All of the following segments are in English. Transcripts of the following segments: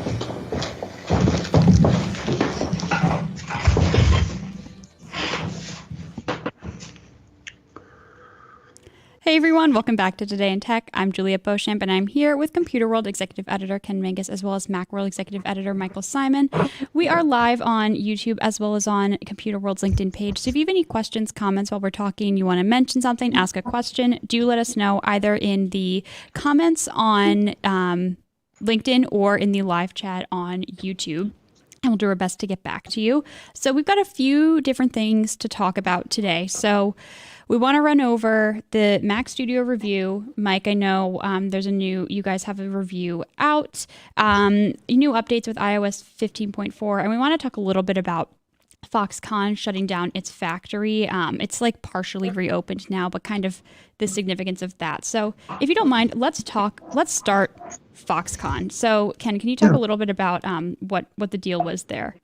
Hey everyone, welcome back to Today in Tech. I'm Juliette Beauchamp, and I'm here with Computer World Executive Editor Ken Mingus, as well as Macworld Executive Editor Michael Simon. We are live on YouTube as well as on Computer World's LinkedIn page. So if you have any questions, comments while we're talking, you want to mention something, ask a question, do let us know either in the comments on LinkedIn or in the live chat on YouTube. And we'll do our best to get back to you. So we've got a few different things to talk about today. So we want to run over the Mac Studio review. Mike, I know you guys have a review out, new updates with iOS 15.4, and we want to talk a little bit about Foxconn shutting down its factory. It's like partially reopened now, but kind of the significance of that. So if you don't mind, let's start Foxconn. So Ken, can you talk a little bit about what the deal was there?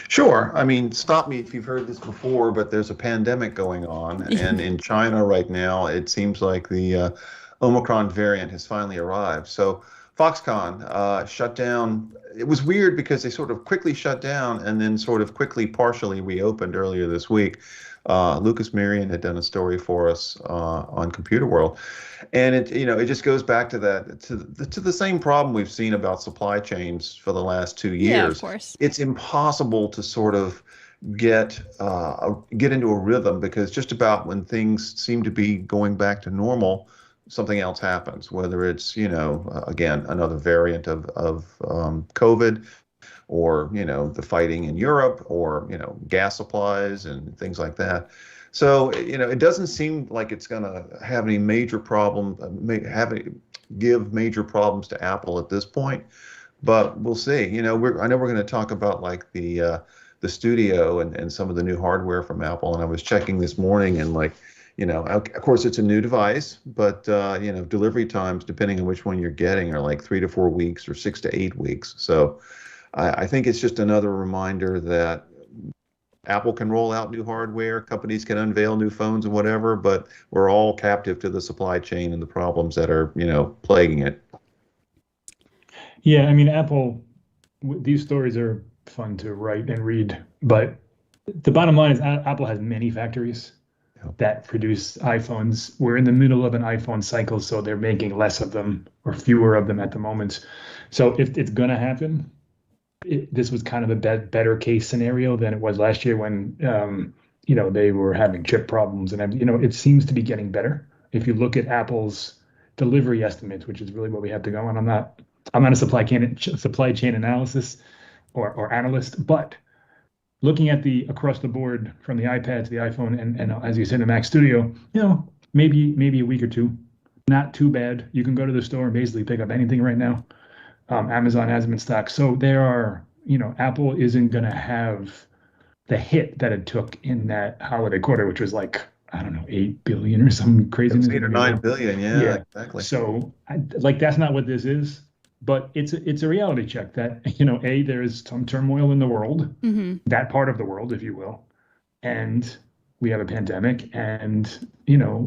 Sure. I mean, stop me if you've heard this before, but there's a pandemic going on. And in China right now, it seems like the Omicron variant has finally arrived. So Foxconn shut down. It was weird because they sort of quickly shut down and then sort of quickly partially reopened earlier this week. Lucas Marion had done a story for us on Computer World, and it just goes back to that to the same problem we've seen about supply chains for the last 2 years. Yeah, of course. It's impossible to sort of get into a rhythm because just about when things seem to be going back to normal, something else happens, whether it's, again, another variant of COVID, or, the fighting in Europe, or, gas supplies and things like that. So, it doesn't seem like it's going to have any major problem, give major problems to Apple at this point, but we'll see. I know we're going to talk about like the Studio and some of the new hardware from Apple. And I was checking this morning and of course it's a new device, but delivery times, depending on which one you're getting, are like 3 to 4 weeks or 6 to 8 weeks. So I think it's just another reminder that Apple can roll out new hardware, companies can unveil new phones and whatever, but we're all captive to the supply chain and the problems that are, plaguing it. Yeah, I mean, these stories are fun to write and read, but the bottom line is Apple has many factories that produce iPhones. We're in the middle of an iPhone cycle, so they're making less of them or fewer of them at the moment. So if it's going to happen, this was kind of a better case scenario than it was last year when, they were having chip problems. And, it seems to be getting better. If you look at Apple's delivery estimates, which is really what we have to go on. I'm not a supply chain analysis or analyst, but looking at the across the board from the iPad to the iPhone and as you said, the Mac Studio, maybe a week or two, not too bad. You can go to the store and basically pick up anything right now. Amazon has them in stock. So there are, Apple isn't going to have the hit that it took in that holiday quarter, which was like, I don't know, 8 billion or some craziness. 8 or 9 billion. Yeah, exactly. So that's not what this is. But it's a reality check that, there is some turmoil in the world, that part of the world, if you will. And we have a pandemic and,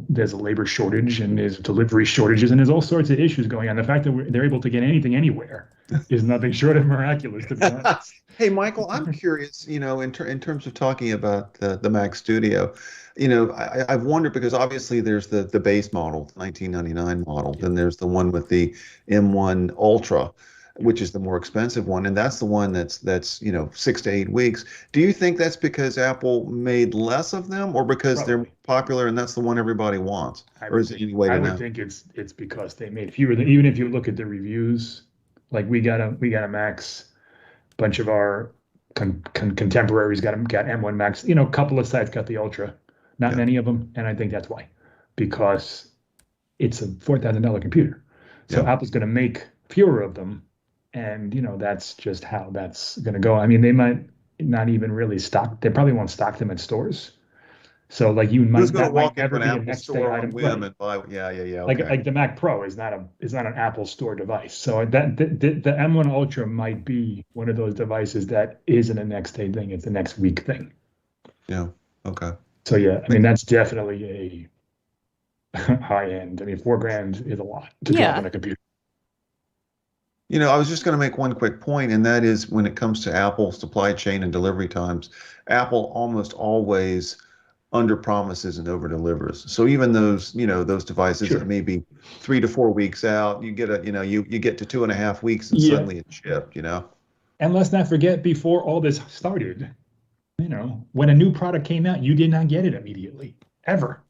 there's a labor shortage and there's delivery shortages and there's all sorts of issues going on. The fact that they're able to get anything anywhere is nothing short of miraculous, to be honest. Hey, Michael, I'm curious, in terms of talking about the Mac Studio, I've wondered because obviously there's the base model, the 1999 model, then there's the one with the M1 Ultra, which is the more expensive one, and that's the one that's 6 to 8 weeks. Do you think that's because Apple made less of them, or because they're popular and that's the one everybody wants, or is it any way to know? I would think it's because they made fewer. Even if you look at the reviews, like we got a Max. Bunch of our contemporaries got M1 Max. A couple of sites got the Ultra, not many of them, and I think that's why, because it's a $4,000 computer. So Apple's going to make fewer of them, and that's just how that's going to go. I mean, they might not even really stock. They probably won't stock them at stores. So like you might not walk ever into be an a Apple next day store item. on whim and buy. Yeah. Okay. Like the Mac Pro is not an Apple Store device. So that the M1 Ultra might be one of those devices that isn't a next day thing. It's a next week thing. Yeah. Okay. So yeah, I mean that's definitely a high end. I mean $4,000 is a lot to drop on a computer. I was just going to make one quick point, and that is when it comes to Apple supply chain and delivery times, Apple almost always under promises and over delivers. So even those devices that Sure. may be 3 to 4 weeks out, you get you get to 2.5 weeks and Yeah. suddenly it's shipped. And let's not forget, before all this started, when a new product came out, you did not get it immediately, ever.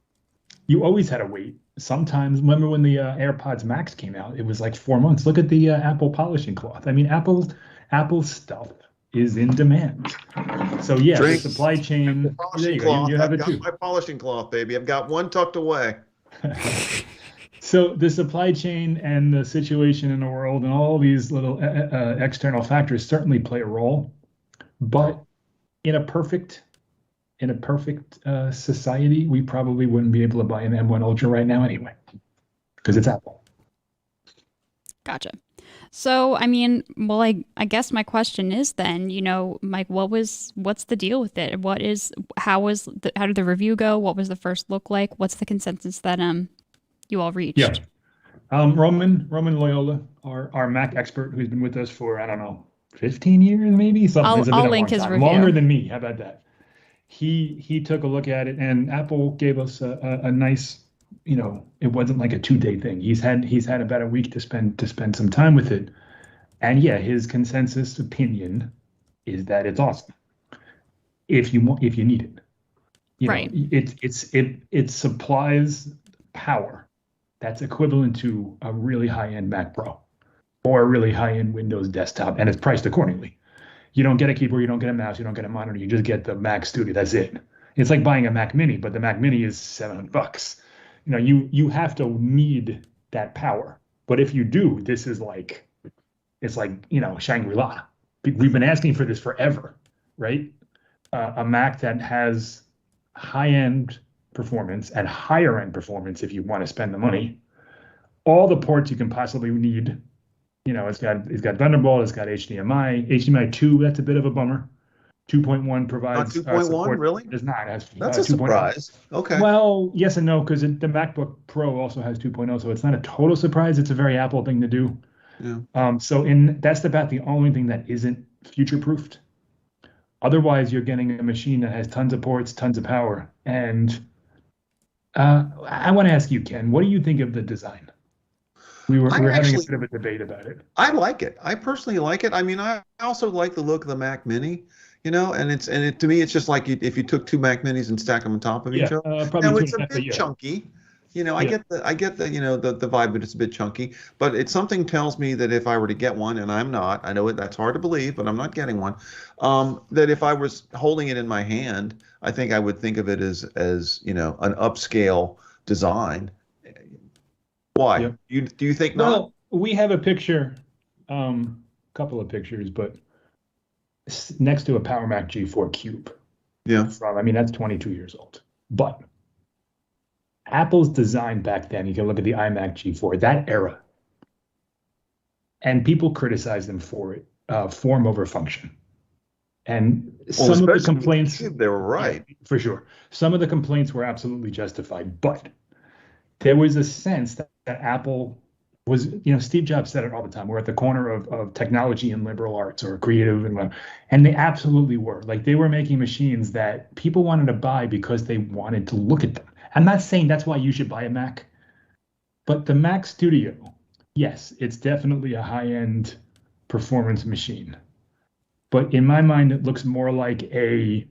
You always had to wait. Sometimes, remember when the AirPods Max came out, it was like 4 months. Look at the Apple polishing cloth. I mean, Apple's stuff is in demand. So yeah, the Drink. supply chain. There Polishing you go. cloth. You have I've it got too. my polishing cloth, baby. I've got one tucked away. So the supply chain and the situation in the world and all these little external factors certainly play a role. But in a perfect society, we probably wouldn't be able to buy an M1 Ultra right now anyway, because it's Apple. Gotcha. So, I mean, well, I guess my question is then, Mike, what's the deal with it? How did the review go? What was the first look like? What's the consensus that you all reached? Yeah. Roman Loyola, our Mac expert, who's been with us for, I don't know, 15 years maybe. Something. It's been I'll a link long his time. review. Longer than me. How about that? He took a look at it, and Apple gave us a nice, it wasn't like a 2-day thing. He's had about a week to spend some time with it. And yeah, his consensus opinion is that it's awesome if you need it. Right. It supplies power that's equivalent to a really high-end Mac Pro or a really high-end Windows desktop, and it's priced accordingly. You don't get a keyboard, you don't get a mouse, you don't get a monitor, you just get the Mac Studio. That's it. It's like buying a Mac Mini, but the Mac Mini is $700. You have to need that power. But if you do, this is like, it's like, Shangri-La. We've been asking for this forever, right? A Mac that has high-end performance and higher-end performance if you want to spend the money. All the ports you can possibly need. It's got Thunderbolt, it's got HDMI 2, that's a bit of a bummer. 2.1 provides Not 2.1, support. really? It's not. It has, That's a 2.0. surprise. Okay. Well, yes and no, because the MacBook Pro also has 2.0, so it's not a total surprise. It's a very Apple thing to do. Yeah. That's about the only thing that isn't future-proofed. Otherwise, you're getting a machine that has tons of ports, tons of power. And I want to ask you, Ken, what do you think of the design? We were having a bit of a debate about it. I like it. I personally like it. I mean, I also like the look of the Mac Mini, to me, it's just like if you took two Mac Minis and stack them on top of each other. Probably Now it's a bit chunky. I get the the vibe, but it's a bit chunky. But it's something tells me that if I were to get one, and I'm not, I know that's hard to believe, but I'm not getting one. That if I was holding it in my hand, I think I would think of it as an upscale design. Why? Yep. Do you think not? Well, we have a picture, couple of pictures, but next to a Power Mac G4 Cube. Yeah. That's 22 years old. But Apple's design back then, you can look at the iMac G4, that era, and people criticize them for it, form over function. And some of the complaints, they were right. Yeah, for sure. Some of the complaints were absolutely justified, but there was a sense that Apple was, Steve Jobs said it all the time. We're at the corner of technology and liberal arts or creative and they absolutely were. Like, they were making machines that people wanted to buy because they wanted to look at them. I'm not saying that's why you should buy a Mac, but the Mac Studio, yes, it's definitely a high-end performance machine. But in my mind, it looks more like a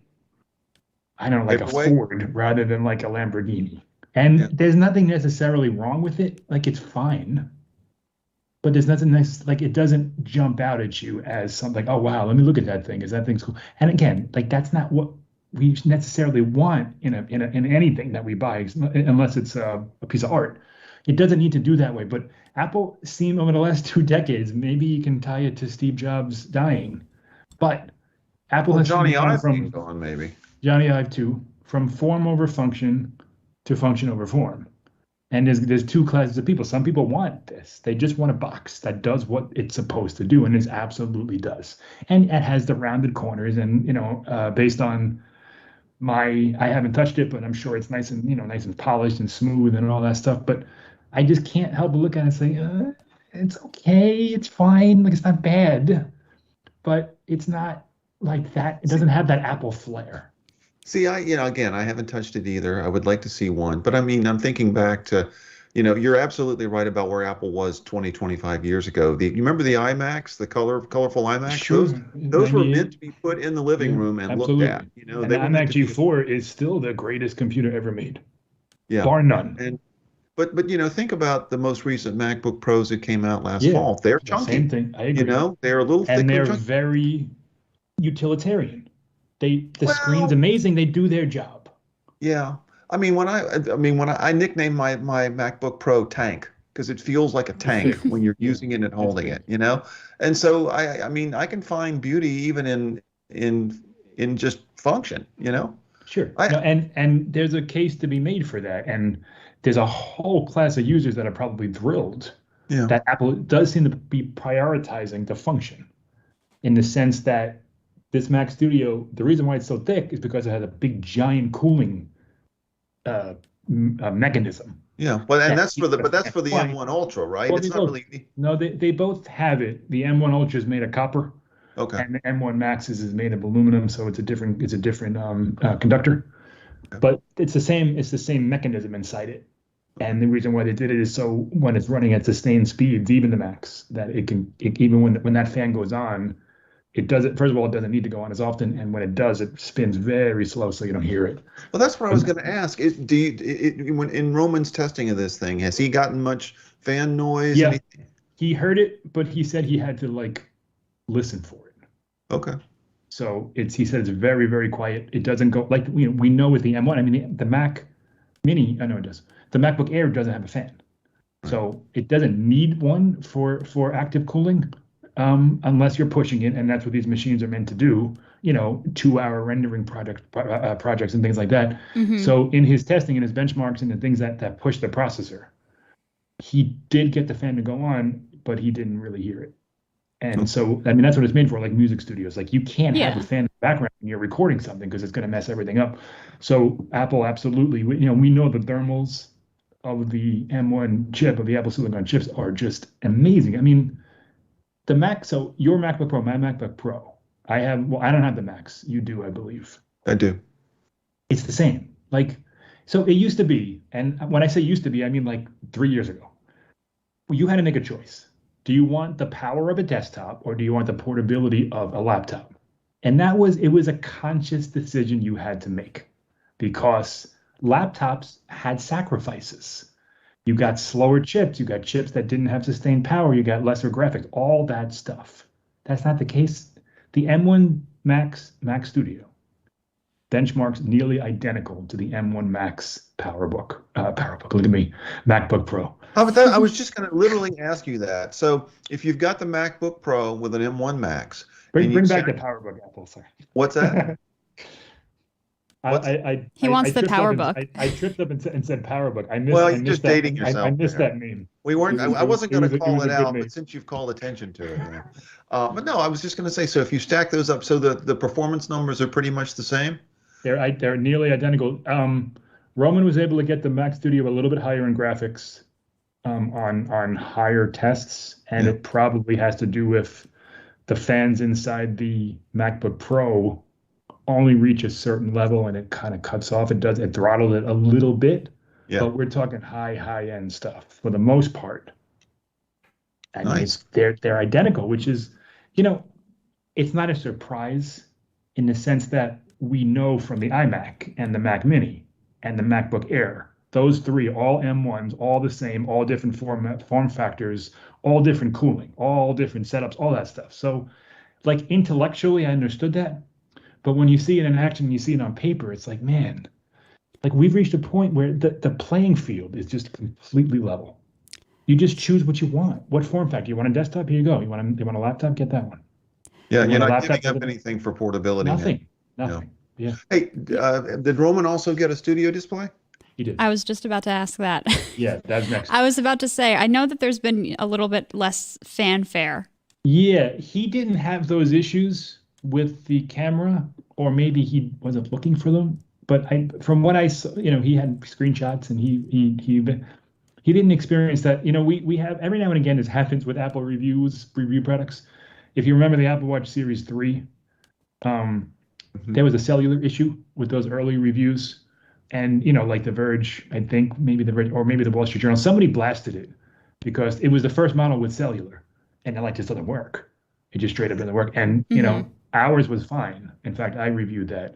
Ford rather than like a Lamborghini. And there's nothing necessarily wrong with it. Like, it's fine. But there's nothing nice, like, it doesn't jump out at you as something like, oh, wow, let me look at that thing. Is that thing's cool? And again, like, that's not what we necessarily want in anything that we buy, unless it's a piece of art. It doesn't need to do that way. But Apple seemed over the last 2 decades, maybe you can tie it to Steve Jobs dying, but Apple has Johnny Ive from gone, maybe. Johnny Ive too, from form over function to function over form. And there's 2 classes of people. Some people want this. They just want a box that does what it's supposed to do, and it absolutely does. And it has the rounded corners, and based on I haven't touched it, but I'm sure it's nice and nice and polished and smooth and all that stuff. But I just can't help but look at it and say, it's okay, it's fine, like it's not bad, but it's not like that. It doesn't have that Apple flair. See, again, I haven't touched it either. I would like to see one, but I mean, I'm thinking back to, you're absolutely right about where Apple was 20, 25 years ago. You remember the iMacs, the colorful iMacs? Sure. Those were meant to be put in the living room and absolutely. looked at. And They the were meant iMac to be, G4 is still the greatest computer ever made, yeah. bar none. And but think about the most recent MacBook Pros that came out last Yeah, fall. They're the chunky. same thing. I agree. They're a little thick And they're chunky. very utilitarian. The Well, screen's amazing. They do their job. Yeah. I mean, when I nicknamed my MacBook Pro Tank because it feels like a tank when you're using it and holding it, And so I mean, I can find beauty even in just function, Sure. No, and there's a case to be made for that. And there's a whole class of users that are probably thrilled Yeah. that Apple does seem to be prioritizing the function in the sense that this Mac Studio, the reason why it's so thick is because it has a big giant cooling mechanism. Yeah. Well, and that's keeps for the the fan M1 Ultra, right? Well, It's they not both- really. No, they both have it. The M1 Ultra is made of copper, Okay. and the M1 Max is made of aluminum, so it's a different conductor. Okay. But it's the same mechanism inside it. And the reason why they did it is so when it's running at sustained speeds, even the Max, that even when that fan goes on, it doesn't. First of all, it doesn't need to go on as often, and when it does, it spins very slow, so you don't hear it. Well, that's what I was going to ask. When in Roman's testing of this thing, has he gotten much fan noise? Yeah. Anything? He heard it, but he said he had to listen for it. Okay. So he said it's very, very quiet. It doesn't go we know with the M1. I mean, the Mac Mini, I know it does. The MacBook Air doesn't have a fan, so it doesn't need one for active cooling, unless you're pushing it, and that's what these machines are meant to do. 2-hour rendering projects and things like that. Mhm. So in his testing and his benchmarks and the things that push the processor, he did get the fan to go on, but he didn't really hear it. And so, I mean, that's what it's made for, like music studios. Like you can't have Yeah. a fan in the background when you're recording something because it's going to mess everything up. So Apple absolutely, we know the thermals of the M1 chip, of the Apple Silicon chips, are just amazing. I mean, the Mac, so your MacBook Pro, my MacBook Pro, I don't have the Macs. You do, I believe. I do. It's the same. So it used to be, and when I say used to be, I mean like 3 years ago. You had to make a choice. Do you want the power of a desktop or do you want the portability of a laptop? And it was a conscious decision you had to make because laptops had sacrifices. You got slower chips, you got chips that didn't have sustained power, you got lesser graphics, all that stuff. That's not the case. The M1 Mac Studio benchmarks nearly identical to the M1 Max PowerBook. Look at me, MacBook Pro. I was just going to literally ask you that. So if you've got the MacBook Pro with an M1 Max, Bring back the PowerBook, Apple. Sorry. What's that? He wants the PowerBook. I tripped up and said PowerBook. You're just dating yourself. I missed that meme. We weren't. I wasn't going to call it out, meme. but since you've called attention to it, but no, I was just going to say. So if you stack those up, so the performance numbers are pretty much the same. They're nearly identical. Roman was able to get the Mac Studio a little bit higher in graphics on higher tests, and it probably has to do with the fans inside the MacBook Pro only reach a certain level and it kind of cuts off. It throttled it a little bit, but we're talking high end stuff for the most part. I mean, they're identical, which is, it's not a surprise in the sense that we know from the iMac and the Mac Mini and the MacBook Air, those three, all M1s, all the same, all different form factors, all different cooling, all different setups, all that stuff. So intellectually, I understood that. But when you see it in action, you see it on paper, it's like, man, we've reached a point where the playing field is just completely level. You just choose what you want. What form factor? You want a desktop? Here you go. You want a laptop? Get that one. Yeah, you're not giving up anything for portability. Nothing. Yeah. Hey, did Roman also get a studio display? He did. I was just about to ask that. Yeah, that's next. I was about to say, I know that there's been a little bit less fanfare. Yeah, he didn't have those issues with the camera, or maybe he wasn't looking for them. But from what I saw, he had screenshots, and he didn't experience that. We have every now and again this happens with Apple review products. If you remember the Apple Watch Series 3, there was a cellular issue with those early reviews. And, like The Verge, I think maybe The Verge or maybe the Wall Street Journal, somebody blasted it because it was the first model with cellular. And they're like, this doesn't work. It just straight up doesn't work. And, ours was fine. In fact, I reviewed that.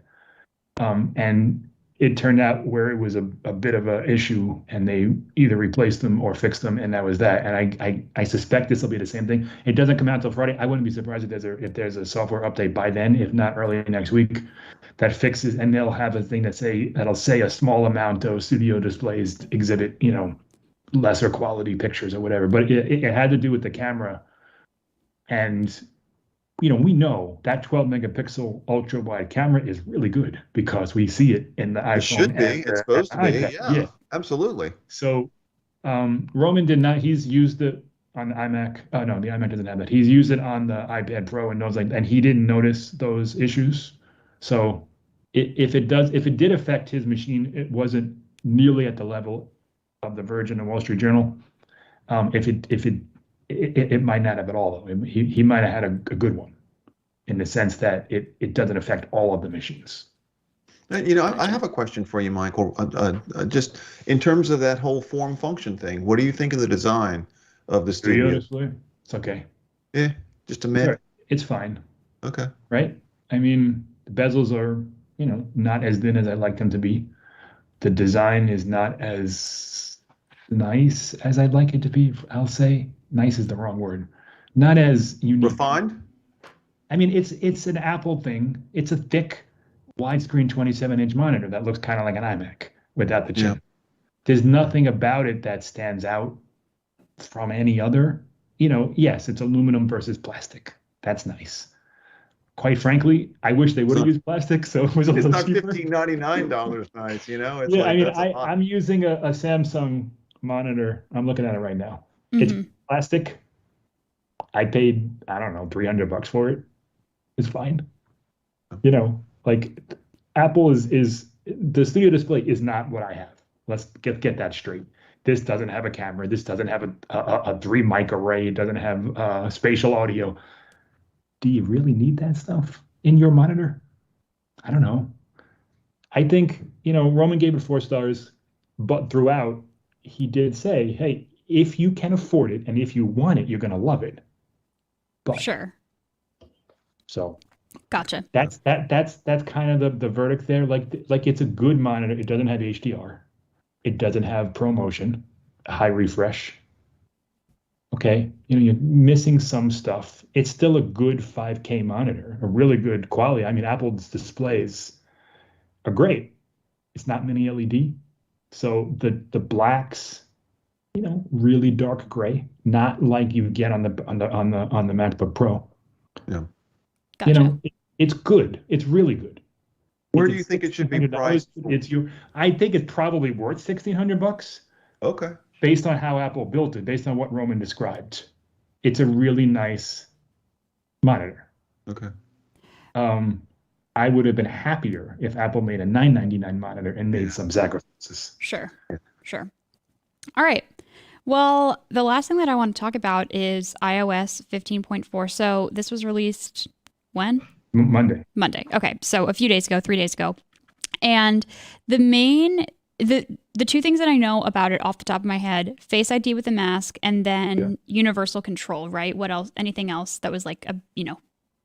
And it turned out where it was a bit of an issue and they either replaced them or fixed them, and that was that. And I suspect this will be the same thing. It doesn't come out until Friday. I wouldn't be surprised if there's a software update by then, if not early next week, that fixes, and they'll have a thing that'll say a small amount of studio displays exhibit, lesser quality pictures or whatever. But it had to do with the camera. And we know that 12 megapixel ultra wide camera is really good because we see it in the iPhone. It should be. It's supposed to be. Yeah, absolutely. So Roman did not. He's used it on the iMac. Oh no, the iMac doesn't have that. He's used it on the iPad Pro and and he didn't notice those issues. So if it did affect his machine, it wasn't nearly at the level of the Verge and the Wall Street Journal. It might not have at all. He might have had a good one in the sense that it doesn't affect all of the machines. I have a question for you, Michael. Just in terms of that whole form function thing, what do you think of the design of the studio display? It's okay. Yeah, just a minute. It's fine. Okay. Right? I mean, the bezels are, not as thin as I'd like them to be. The design is not as nice as I'd like it to be. I'll say nice is the wrong word. Not as unique. Refined? I mean, it's an Apple thing. It's a thick, widescreen 27-inch monitor that looks kind of like an iMac without the chip. Yeah. There's nothing about it that stands out from any other. Yes, it's aluminum versus plastic. That's nice. Quite frankly, I wish they would have used plastic, so it was a little cheaper. It's not $15.99 nice, It's yeah, I mean, I'm using a Samsung monitor. I'm looking at it right now. It's plastic. I paid, I don't know, $300 for it. It's fine. Like Apple is the studio display is not what I have. Let's get that straight. This doesn't have a camera. This doesn't have a 3 mic array. It doesn't have spatial audio. Do you really need that stuff in your monitor? I don't know. I think, Roman gave it 4 stars, but throughout he did say, hey, if you can afford it and if you want it, you're going to love it. But, sure. So gotcha. That's kind of the verdict there. Like it's a good monitor. It doesn't have HDR. It doesn't have ProMotion, high refresh. Okay, you're missing some stuff. It's still a good 5K monitor, a really good quality. I mean, Apple's displays are great. It's not mini LED, so the blacks, really dark gray, not like you get on the MacBook Pro. Yeah, gotcha. It's good. It's really good. Where do you think it should be priced? I think it's probably worth $1,600. Okay. Based on how Apple built it, based on what Roman described, it's a really nice monitor. Okay. I would have been happier if Apple made a $999 monitor and made some sacrifices. Sure. All right. Well, the last thing that I want to talk about is iOS 15.4. So this was released when? Monday. Okay. So a few days ago, 3 days ago. And the two things that I know about it off the top of my head, Face ID with the mask and then universal control, right? What else? Anything else that was like a,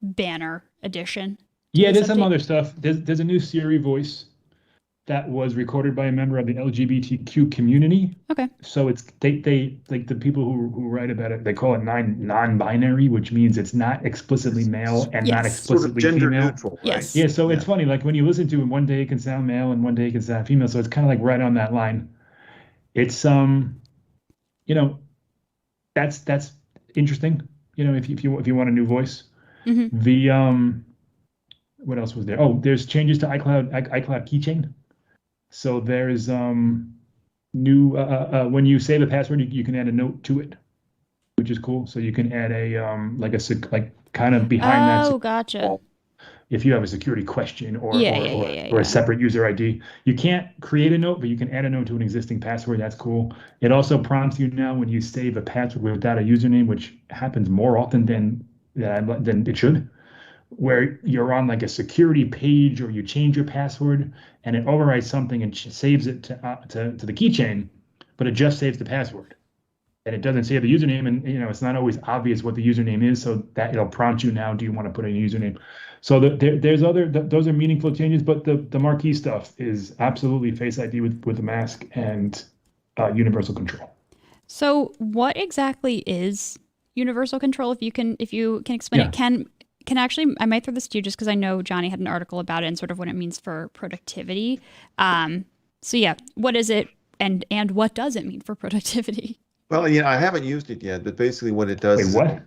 banner edition? Yeah, there's some other stuff. There's a new Siri voice that was recorded by a member of the LGBTQ community. Okay. So it's they like the people who write about it, they call it non-binary, which means it's not explicitly male and not explicitly sort of gender female. Neutral, right? Yes. Yeah, so it's funny, like when you listen to it, one day it can sound male and one day it can sound female. So it's kind of like right on that line. It's that's interesting. If you want a new voice. Mm-hmm. The what else was there? Oh, there's changes to iCloud Keychain. So there's new when you save a password, you can add a note to it, which is cool. So you can add a like kind of behind that. Oh, gotcha. if you have a security question or Yeah. a separate user ID. You can't create a note, but you can add a note to an existing password. That's cool. It also prompts you now when you save a password without a username, which happens more often than it should, where you're on like a security page or you change your password and it overwrites something and saves it to the keychain, but it just saves the password. And it doesn't save the username, and it's not always obvious what the username is, so that it'll prompt you now, do you want to put in a username? So those are meaningful changes, but the marquee stuff is absolutely Face ID with the mask and universal control. So what exactly is universal control? If you can explain it, can actually, I might throw this to you just because I know Johnny had an article about it and sort of what it means for productivity. So yeah, what is it, and what does it mean for productivity? Well, I haven't used it yet, but basically what it does. Wait,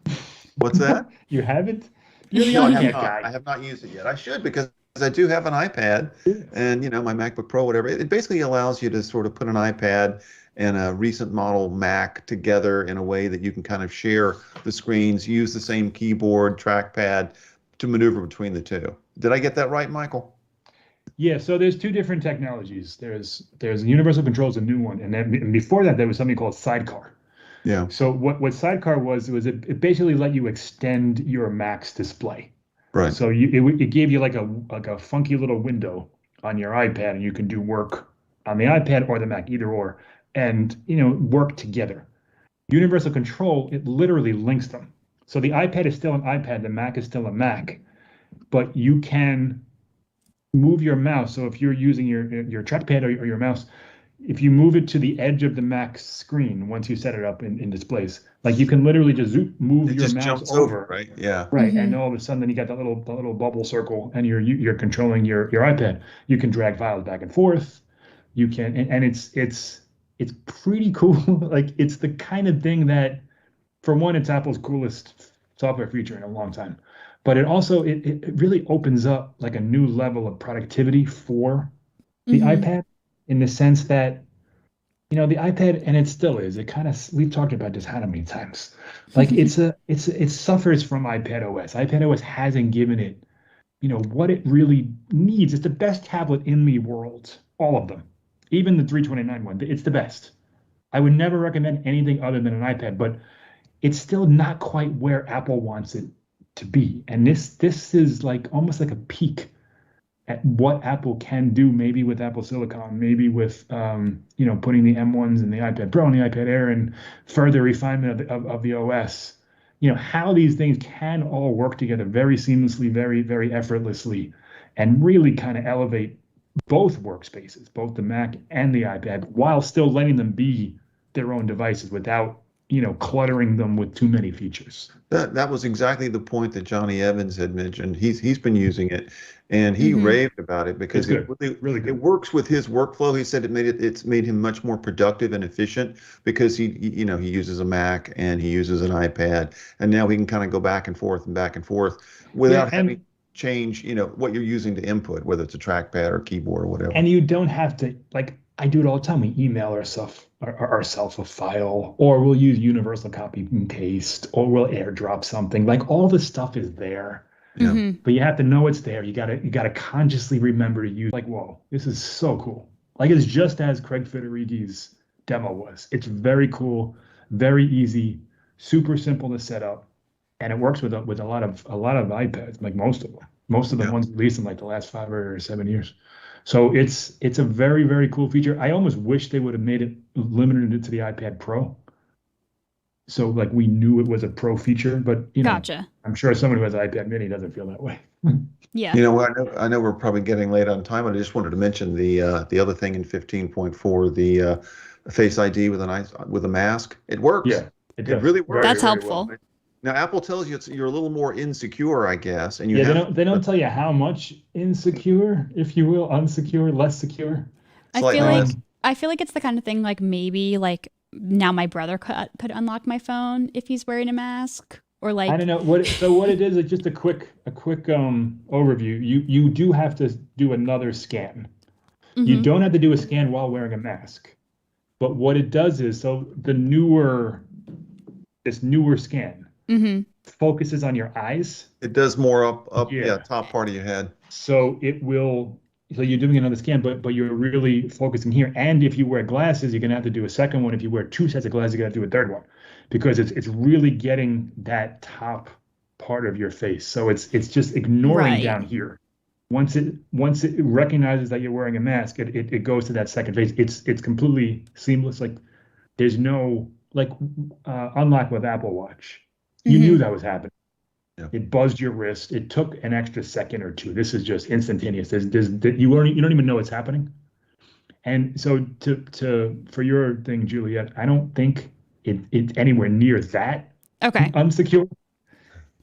what? What's that? You haven't? You're the No, I iPad have not. guy. I have not used it yet. I should, because I do have an iPad and my MacBook Pro, whatever. It basically allows you to sort of put an iPad and a recent model Mac together in a way that you can kind of share the screens, use the same keyboard, trackpad to maneuver between the two. Did I get that right, Michael? Yeah, so there's two different technologies. There's universal control is a new one, and before that there was something called Sidecar. Yeah. So what Sidecar was it basically let you extend your Mac's display. Right. So it gave you like a funky little window on your iPad, and you can do work on the iPad or the Mac, either or, and work together. Universal control, it literally links them. So the iPad is still an iPad, the Mac is still a Mac, but you can move your mouse. So if you're using your trackpad or your mouse, if you move it to the edge of the Mac screen, once you set it up in displays, like you can literally just move your mouse over, right? Yeah. Right. And all of a sudden, then you got that little bubble circle, and you're controlling your iPad. You can drag files back and forth. You can, and it's pretty cool. Like, it's the kind of thing that, for one, it's Apple's coolest software feature in a long time. But it also it really opens up like a new level of productivity for the iPad, in the sense that the iPad, and it still is, it kind of, we've talked about this how many times, like it suffers from iPad OS. iPad OS hasn't given it what it really needs. It's the best tablet in the world, all of them, even the 329 one. It's the best. I would never recommend anything other than an iPad, but it's still not quite where Apple wants it to be. And this is like almost like a peak at what Apple can do, maybe with Apple Silicon, maybe with putting the M1s and the iPad Pro and the iPad Air and further refinement of the OS. How these things can all work together very seamlessly, very, very effortlessly, and really kind of elevate both workspaces, both the Mac and the iPad, while still letting them be their own devices without cluttering them with too many features. That was exactly the point that Johnny Evans had mentioned. He's been using it, and he raved about it because it really good. It works with his workflow. He said it's made him much more productive and efficient because he uses a Mac and he uses an iPad, and now he can kind of go back and forth without having to change what you're using to input, whether it's a trackpad or keyboard or whatever. And you don't have to, like, I do it all the time. We email ourselves a file, or we'll use universal copy and paste, or we'll AirDrop something. Like, all the stuff is there, but you have to know it's there. You gotta consciously remember to use. Like, whoa, this is so cool. Like, it's just as Craig Federighi's demo was. It's very cool, very easy, super simple to set up, and it works with a lot of iPads, like most of them. Most of the ones released in like the last 5 or 7 years. So it's a very, very cool feature. I almost wish they would have made it limited to the iPad Pro. So like we knew it was a Pro feature, but Gotcha. I'm sure someone who has an iPad Mini doesn't feel that way. Yeah. I know we're probably getting late on time, but I just wanted to mention the other thing in 15.4, the Face ID with a mask. It works. Yeah, it really works. That's helpful. Well. Now, Apple tells you you're a little more insecure, I guess, and they don't tell you how much insecure, if you will, unsecure, less secure. I feel like it's the kind of thing, like, maybe like now my brother could unlock my phone if he's wearing a mask, or like, I don't know what. So what it is just a quick overview. You do have to do another scan. You don't have to do a scan while wearing a mask, but what it does is, so this newer scan focuses on your eyes. It does more up, Yeah. top part of your head. So you're doing another scan, but you're really focusing here. And if you wear glasses, you're gonna have to do a second one. If you wear 2 sets of glasses, you're gonna have to do a third one, because it's really getting that top part of your face. So it's just ignoring Right. down here. Once it recognizes that you're wearing a mask, it goes to that second face. It's completely seamless. Like there's no unlock with Apple Watch. You Mhm. knew that was happening. Yeah. It buzzed your wrist. It took an extra second or two. This is just instantaneous. You don't even know it's happening. And so for your thing, Juliet, I don't think it's anywhere near that Okay. unsecure.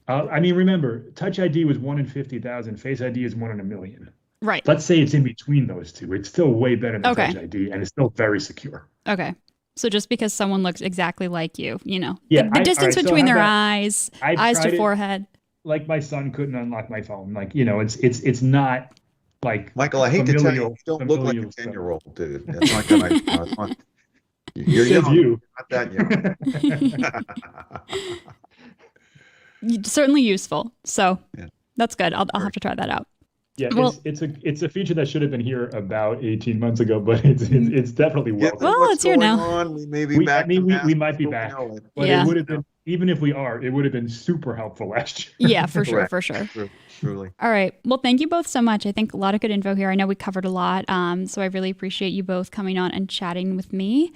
I mean, remember, Touch ID was 1 in 50,000. Face ID is 1 in a million. Right. Let's say it's in between those two. It's still way better than Okay. Touch ID, and it's still very secure. Okay. So just because someone looks exactly like you, Yeah, the distance all right, so between how their about- eyes, I've eyes to tried it. forehead. Like my son couldn't unlock my phone. Like, it's not like Michael, I hate to tell you, familial- you don't look like a familial stuff. 10-year-old, dude. That's not gonna. It's not- You're Says young, you. not that young. Certainly useful. So Yeah. that's good. I'll have to try that out. Yeah, Well- it's a feature that should have been here about 18 months ago, but it's definitely Yeah, welcome. Well, what's it's here going now. on? We may be back. we to might be masks back, before we know it. but Yeah. it would have been, even if we are, it would have been super helpful last year. Yeah, for sure. Correct. For sure. True, truly. All right. Well, thank you both so much. I think a lot of good info here. I know we covered a lot. So I really appreciate you both coming on and chatting with me.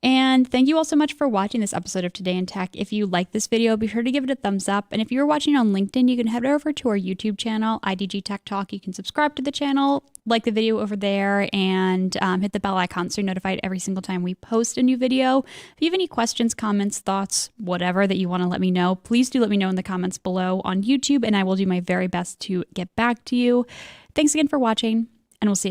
And thank you all so much for watching this episode of Today in Tech. If you like this video, be sure to give it a thumbs up. And if you're watching on LinkedIn, you can head over to our YouTube channel, IDG Tech Talk. You can subscribe to the channel, like the video over there, and hit the bell icon so you're notified every single time we post a new video. If you have any questions, comments, thoughts, whatever that you want to let me know, please do let me know in the comments below on YouTube, and I will do my very best to get back to you. Thanks again for watching, and we'll see you